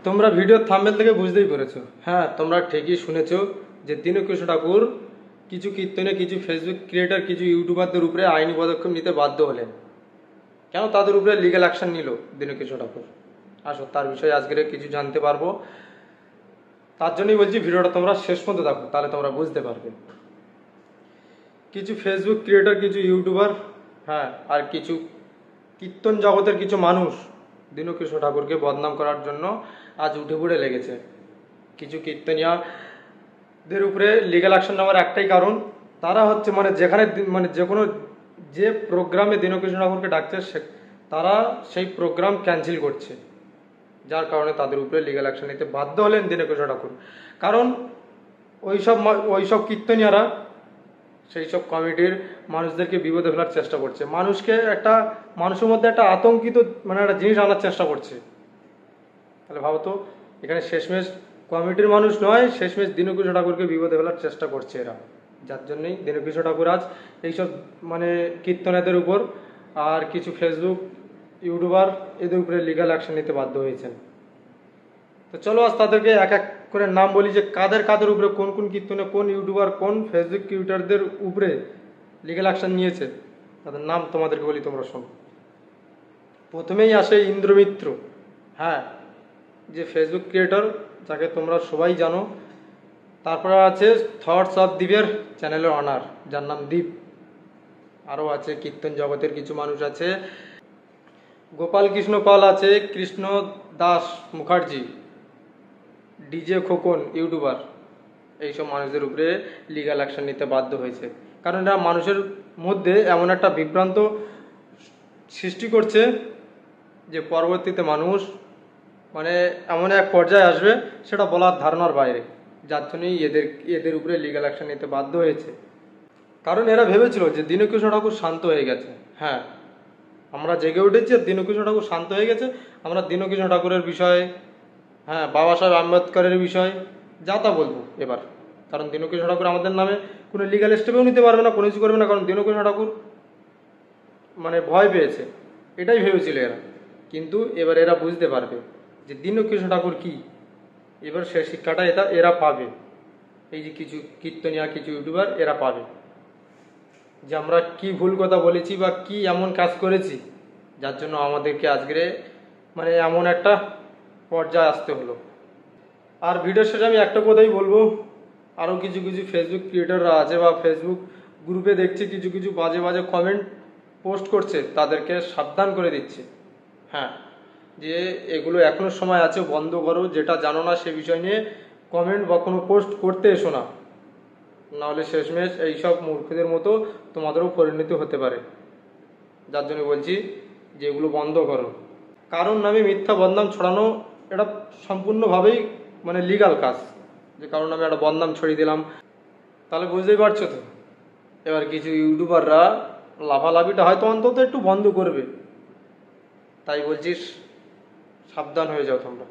তোমরা ভিডিওর থাম্বনেল থেকে বুঝতেই পেরেছো। হ্যাঁ, তোমরা ঠিকই শুনেছো যে দীনকিশোর ঠাকুর কিছু কীর্তনে, কিছু ফেসবুক ক্রিয়েটার, কিছু ইউটিউবারদের উপরে আইনি পদক্ষেপ নিতে বাধ্য হলেন। কেন তাদের উপরে লিগ্যাল অ্যাকশন নিল দীনকিশোর ঠাকুর? আসো তার বিষয়ে আজকে কিছু জানতে পারবো। তার জন্যই বলছি ভিডিওটা তোমরা শেষ পর্যন্ত দেখো, তাহলে তোমরা বুঝতে পারবে। কিছু ফেসবুক ক্রিয়েটার, কিছু ইউটিউবার, হ্যাঁ, আর কিছু কীর্তন জগতের কিছু মানুষ দীনকিশোর ঠাকুরকে বদনাম করার জন্য আজ উঠে পড়ে লেগেছে। কিছু কীর্তনিয়াদের উপরে লিগ্যাল অ্যাকশন নেওয়ার একটাই কারণ, তারা হচ্ছে যেখানে যে কোনো যে প্রোগ্রামে দীনকিশোর ঠাকুরকে ডাকছে তারা সেই প্রোগ্রাম ক্যান্সেল করছে, যার কারণে তাদের উপরে লিগ্যাল অ্যাকশন নিতে বাধ্য হলেন দীনকিশোর ঠাকুর। কারণ ওইসব কীর্তনিয়ারা সেই সব কমিটির মানুষদেরকে বিপদে ফেলার চেষ্টা করছে, মানুষের মধ্যে একটা আতঙ্কিত একটা জিনিস আনার চেষ্টা করছে। তাহলে ভাবো তো, এখানে শেষমেশ কমিটির মানুষ নয়, শেষমেশ দীনকিশোর ঠাকুরকে বিপদে ফেলার চেষ্টা করছে এরা। যার জন্যই দীনকিশোর ঠাকুর আজ এইসব কীর্তনেদের উপর আর কিছু ফেসবুক ইউটিউবার এদের উপরে লিগ্যাল অ্যাকশন নিতে বাধ্য হয়েছেন। তো চলো আজ তাদেরকে এক এক করে নাম বলি, যে কাদের উপরে, কোন কোন কীর্তনে, কোন ইউটিউবার, কোন ফেসবুক ক্রিয়েটারদের উপরে লিগ্যাল অ্যাকশন নিয়েছে, তাদের নাম তোমাদেরকে বলি, তোমরা শোনো। প্রথমেই আসে ইন্দ্রমিত্র। হ্যাঁ, যে ফেসবুক ক্রিয়েটর, যাকে তোমরা সবাই জানো। তারপরে আছে থটস অফ দীপের চ্যানেলের অনার, যার নাম দীপ। আরও আছে কীর্তন জগতের কিছু মানুষ আছে, গোপাল কৃষ্ণ পাল আছে, কৃষ্ণ দাস মুখার্জি, ডিজে খোকন ইউটিউবার। এইসব মানুষদের উপরে লিগ্যাল অ্যাকশন নিতে বাধ্য হয়েছে, কারণ এরা মানুষের মধ্যে এমন একটা বিভ্রান্ত সৃষ্টি করছে যে পরবর্তীতে মানুষ এমন এক পর্যায়ে আসবে সেটা বলার ধারণার বাইরে। যার জন্যই এদের উপরে লিগ্যাল অ্যাকশন নিতে বাধ্য হয়েছে। কারণ এরা ভেবেছিল যে দীনকিশোর ঠাকুর শান্ত হয়ে গেছে। হ্যাঁ, আমরা জেগে উঠেছি, দীনকিশোর ঠাকুর শান্ত হয়ে গেছে, আমরা দীনকিশোর ঠাকুরের বিষয়ে, হ্যাঁ, বাবা সাহেব আম্বেদকরের বিষয় যা তা বলবো এবার। কারণ দীনকিশোর ঠাকুর আমাদের নামে কোনো লিগ্যাল স্টেপেও নিতে পারবে না, কোনো কিছু করবে না, কারণ দীনকিশোর ঠাকুর ভয় পেয়েছে, এটাই ভেবেছিল এরা। কিন্তু এবার এরা বুঝতে পারবে যে দীনকিশোর ঠাকুর কি। এবার সে শিক্ষাটা এরা পাবে, এই যে কিছু কীর্তনিয়া, কিছু ইউটিউবার, এরা পাবে যে আমরা কি ভুল কথা বলেছি বা কি এমন কাজ করেছি, যার জন্য আমাদেরকে আজকে এমন একটা পর্যায়ে আসতে হলো। আর ভিডিওর শেষে আমি একটা কথাই বলবো, আরও কিছু কিছু ফেসবুক ক্রিয়েটাররা আছে বা ফেসবুক গ্রুপে দেখছি কিছু কিছু বাজে বাজে কমেন্ট পোস্ট করছে, তাদেরকে সাবধান করে দিচ্ছে। হ্যাঁ, যে এগুলো এখনও সময় আছে, বন্ধ করো, যেটা জানো না সে বিষয় নিয়ে কমেন্ট বা কোনো পোস্ট করতে এসো না, নাহলে শেষমেশ এইসব মূর্খদের মতো তোমাদেরও পরিণতি হতে পারে। যার জন্য বলছি যে এগুলো বন্ধ করো। কারণ নামে মিথ্যা বদনাম ছড়ানো এটা সম্পূর্ণভাবেই লিগ্যাল কাজ। যে কারণ আমি একটা বদনাম ছড়িয়ে দিলাম, তাহলে বুঝতেই পারছো তো। এবার কিছু ইউটিউবাররা লাফালাফিটা হয়তো অন্তত একটু বন্ধ করবে, তাই বলছিস সাবধান হয়ে যাও তোমরা।